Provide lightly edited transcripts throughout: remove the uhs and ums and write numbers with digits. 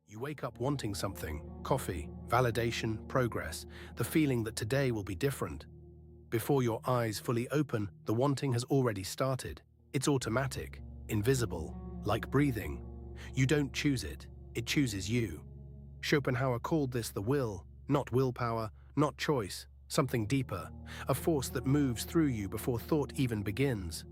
You wake up wanting something: coffee, validation, progress, the feeling that today will be different. Before your eyes fully open, the wanting has already started. It's automatic, invisible, like breathing. You don't choose it, it chooses you. Schopenhauer called this the will, not willpower, not choice, something deeper, a force that moves through you before thought even begins.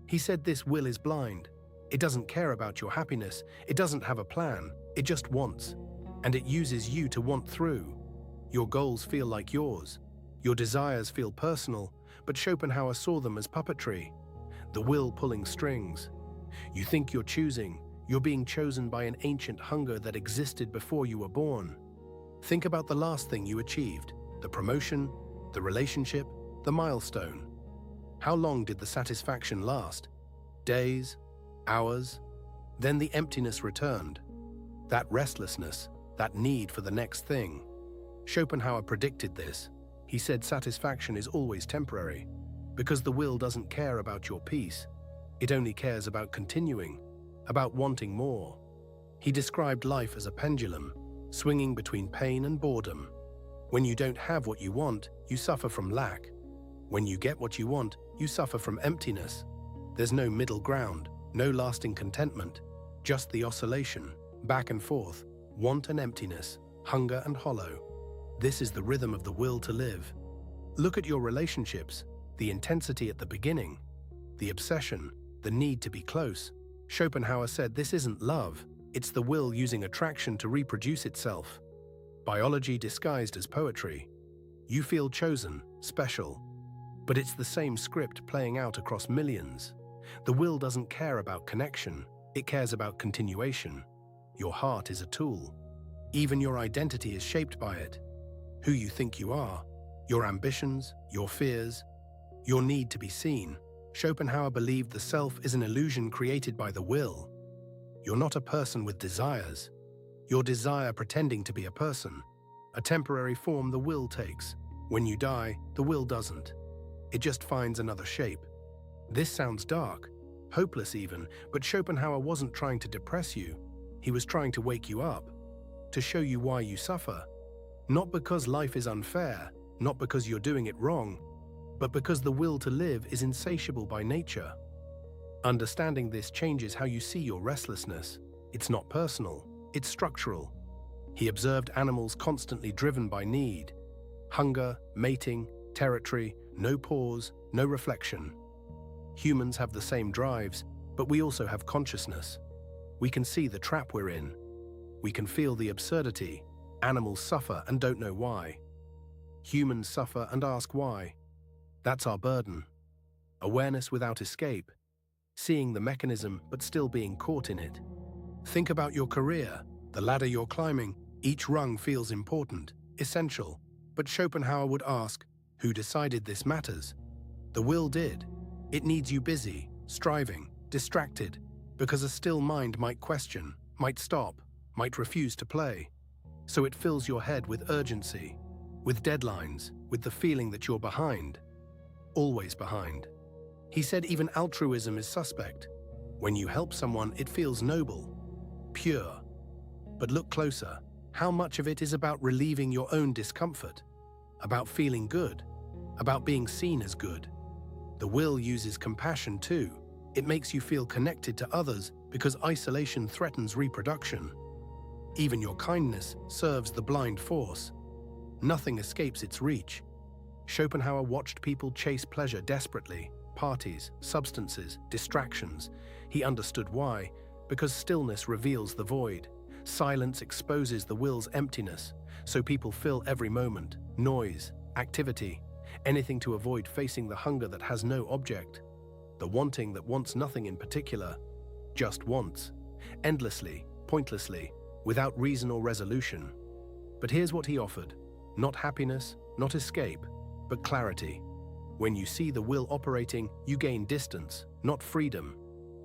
He said this will is blind. It doesn't care about your happiness, it doesn't have a plan, it just wants. And it uses you to want through. Your goals feel like yours. Your desires feel personal, but Schopenhauer saw them as puppetry. The will pulling strings. You think you're choosing, you're being chosen by an ancient hunger that existed before you were born. Think about the last thing you achieved: the promotion, the relationship, the milestone. How long did the satisfaction last? Days? Hours? Then the emptiness returned. That restlessness, that need for the next thing. Schopenhauer predicted this. He said satisfaction is always temporary, because the will doesn't care about your peace. It only cares about continuing, about wanting more. He described life as a pendulum, swinging between pain and boredom. When you don't have what you want, you suffer from lack. When you get what you want, you suffer from emptiness. There's no middle ground, no lasting contentment, just the oscillation, back and forth, want and emptiness, hunger and hollow. This is the rhythm of the will to live. Look at your relationships, the intensity at the beginning, the obsession, the need to be close. Schopenhauer said this isn't love, it's the will using attraction to reproduce itself. Biology disguised as poetry. You feel chosen, special. But it's the same script playing out across millions. The will doesn't care about connection, it cares about continuation. Your heart is a tool. Even your identity is shaped by it. Who you think you are, your ambitions, your fears, your need to be seen. Schopenhauer believed the self is an illusion created by the will. You're not a person with desires. Your desire pretending to be a person. A temporary form the will takes. When you die, the will doesn't. It just finds another shape. This sounds dark, hopeless even, but Schopenhauer wasn't trying to depress you. He was trying to wake you up, to show you why you suffer. Not because life is unfair, not because you're doing it wrong, but because the will to live is insatiable by nature. Understanding this changes how you see your restlessness. It's not personal, it's structural. He observed animals constantly driven by need. Hunger, mating, territory, no pause, no reflection. Humans have the same drives, but we also have consciousness. We can see the trap we're in. We can feel the absurdity. Animals suffer and don't know why. Humans suffer and ask why. That's our burden. Awareness without escape. Seeing the mechanism but still being caught in it. Think about your career, the ladder you're climbing. Each rung feels important, essential. But Schopenhauer would ask, who decided this matters? The will did. It needs you busy, striving, distracted, because a still mind might question, might stop, might refuse to play. So it fills your head with urgency, with deadlines, with the feeling that you're behind. Always behind. He said even altruism is suspect. When you help someone, it feels noble, pure. But look closer. How much of it is about relieving your own discomfort? About feeling good? About being seen as good? The will uses compassion too. It makes you feel connected to others because isolation threatens reproduction. Even your kindness serves the blind force. Nothing escapes its reach. Schopenhauer watched people chase pleasure desperately, parties, substances, distractions. He understood why, because stillness reveals the void. Silence exposes the will's emptiness, so people fill every moment, noise, activity, anything to avoid facing the hunger that has no object, the wanting that wants nothing in particular, just wants, endlessly, pointlessly, without reason or resolution. But here's what he offered: not happiness, not escape, but clarity. When you see the will operating, you gain distance, not freedom.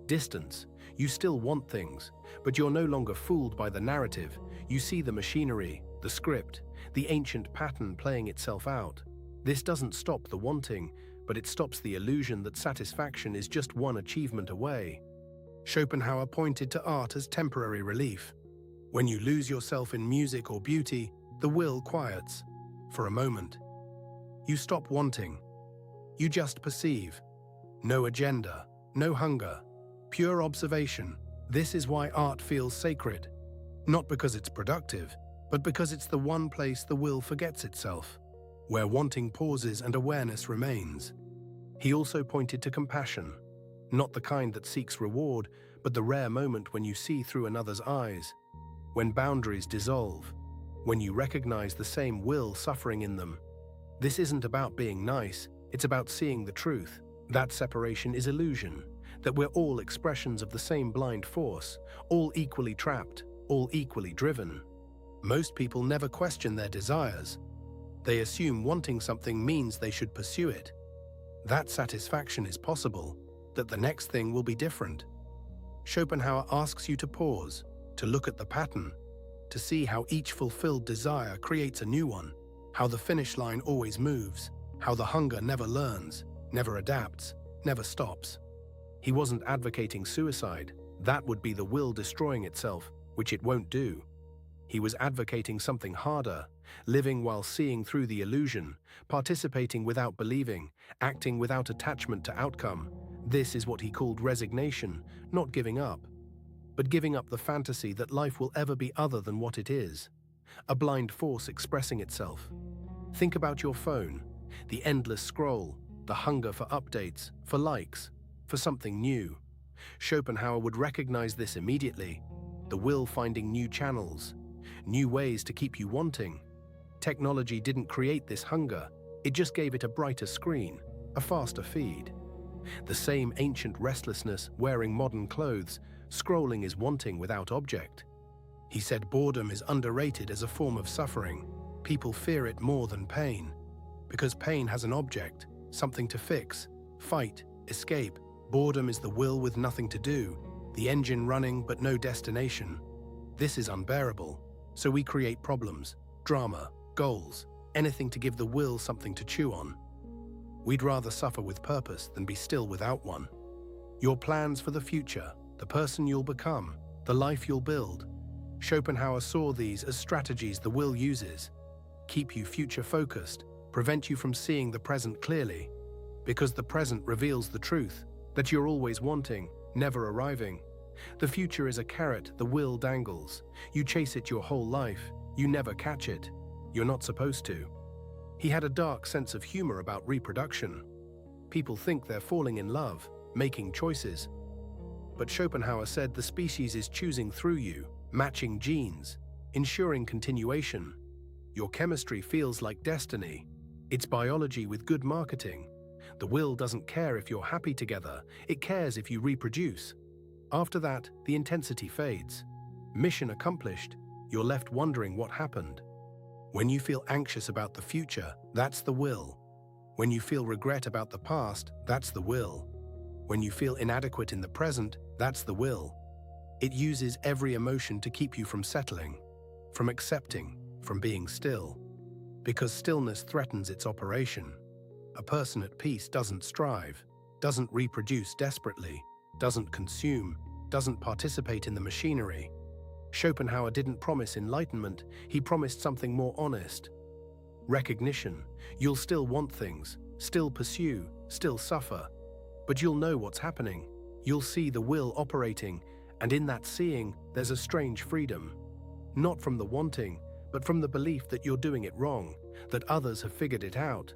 Distance. You still want things, but you're no longer fooled by the narrative. You see the machinery, the script, the ancient pattern playing itself out. This doesn't stop the wanting, but it stops the illusion that satisfaction is just one achievement away. Schopenhauer pointed to art as temporary relief. When you lose yourself in music or beauty, the will quiets. For a moment. You stop wanting. You just perceive. No agenda, no hunger, pure observation. This is why art feels sacred. Not because it's productive, but because it's the one place the will forgets itself, where wanting pauses and awareness remains. He also pointed to compassion, not the kind that seeks reward, but the rare moment when you see through another's eyes, when boundaries dissolve, when you recognize the same will suffering in them. This isn't about being nice, it's about seeing the truth. That separation is illusion, that we're all expressions of the same blind force, all equally trapped, all equally driven. Most people never question their desires. They assume wanting something means they should pursue it. That satisfaction is possible, that the next thing will be different. Schopenhauer asks you to pause, to look at the pattern, to see how each fulfilled desire creates a new one, how the finish line always moves, how the hunger never learns, never adapts, never stops. He wasn't advocating suicide. That would be the will destroying itself, which it won't do. He was advocating something harder, living while seeing through the illusion, participating without believing, acting without attachment to outcome. This is what he called resignation, not giving up, but giving up the fantasy that life will ever be other than what it is, a blind force expressing itself. Think about your phone, the endless scroll, the hunger for updates, for likes, for something new. Schopenhauer would recognize this immediately, the will finding new channels, new ways to keep you wanting. Technology didn't create this hunger, it just gave it a brighter screen, a faster feed. The same ancient restlessness wearing modern clothes, scrolling is wanting without object. He said boredom is underrated as a form of suffering. People fear it more than pain, because pain has an object, something to fix, fight, escape. Boredom is the will with nothing to do, the engine running but no destination. This is unbearable, so we create problems, drama, goals, anything to give the will something to chew on. We'd rather suffer with purpose than be still without one. Your plans for the future, the person you'll become, the life you'll build. Schopenhauer saw these as strategies the will uses. Keep you future-focused, prevent you from seeing the present clearly, because the present reveals the truth, that you're always wanting, never arriving. The future is a carrot the will dangles. You chase it your whole life, you never catch it. You're not supposed to. He had a dark sense of humor about reproduction. People think they're falling in love, making choices. But Schopenhauer said the species is choosing through you, matching genes, ensuring continuation. Your chemistry feels like destiny. It's biology with good marketing. The will doesn't care if you're happy together, it cares if you reproduce. After that, the intensity fades. Mission accomplished, you're left wondering what happened. When you feel anxious about the future, that's the will. When you feel regret about the past, that's the will. When you feel inadequate in the present, that's the will. It uses every emotion to keep you from settling, from accepting, from being still. Because stillness threatens its operation. A person at peace doesn't strive, doesn't reproduce desperately, doesn't consume, doesn't participate in the machinery. Schopenhauer didn't promise enlightenment, he promised something more honest. Recognition. You'll still want things, still pursue, still suffer. But you'll know what's happening. You'll see the will operating, and in that seeing, there's a strange freedom. Not from the wanting, but from the belief that you're doing it wrong, that others have figured it out,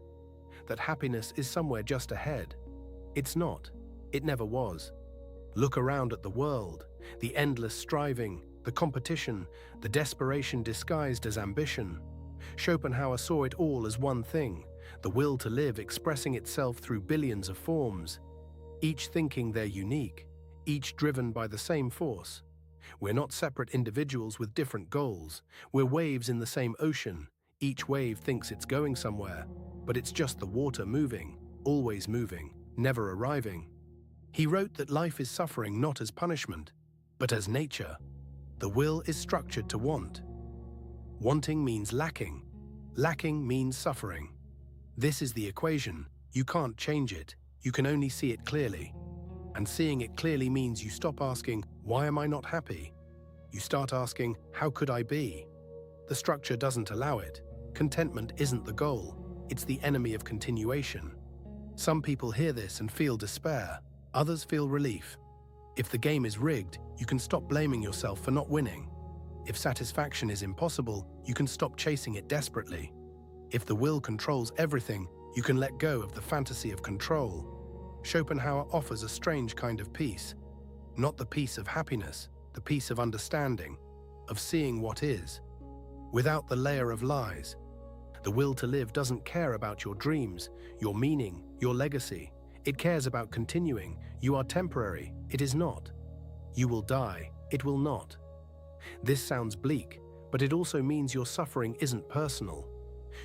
that happiness is somewhere just ahead. It's not. It never was. Look around at the world, the endless striving, the competition, the desperation disguised as ambition. Schopenhauer saw it all as one thing, the will to live expressing itself through billions of forms, each thinking they're unique, each driven by the same force. We're not separate individuals with different goals. We're waves in the same ocean. Each wave thinks it's going somewhere, but it's just the water moving, always moving, never arriving. He wrote that life is suffering not as punishment, but as nature. The will is structured to want. Wanting means lacking. Lacking means suffering. This is the equation. You can't change it. You can only see it clearly. And seeing it clearly means you stop asking, why am I not happy? You start asking, how could I be? The structure doesn't allow it. Contentment isn't the goal, it's the enemy of continuation. Some people hear this and feel despair, others feel relief. If the game is rigged, you can stop blaming yourself for not winning. If satisfaction is impossible, you can stop chasing it desperately. If the will controls everything, you can let go of the fantasy of control. Schopenhauer offers a strange kind of peace. Not the peace of happiness, the peace of understanding, of seeing what is, without the layer of lies. The will to live doesn't care about your dreams, your meaning, your legacy. It cares about continuing. You are temporary. It is not. You will die. It will not. This sounds bleak, but it also means your suffering isn't personal.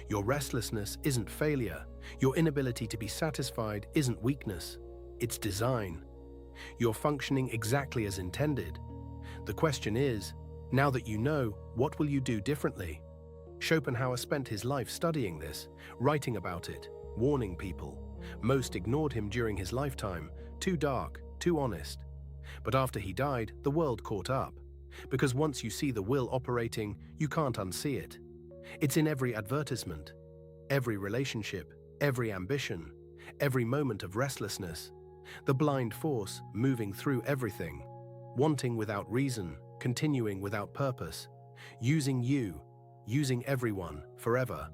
Your restlessness isn't failure. Your inability to be satisfied isn't weakness. It's design. You're functioning exactly as intended. The question is, now that you know, what will you do differently? Schopenhauer spent his life studying this, writing about it, warning people. Most ignored him during his lifetime, too dark, too honest. But after he died, the world caught up. Because once you see the will operating, you can't unsee it. It's in every advertisement, every relationship, every ambition, every moment of restlessness. The blind force moving through everything, wanting without reason, continuing without purpose, using you, using everyone, forever.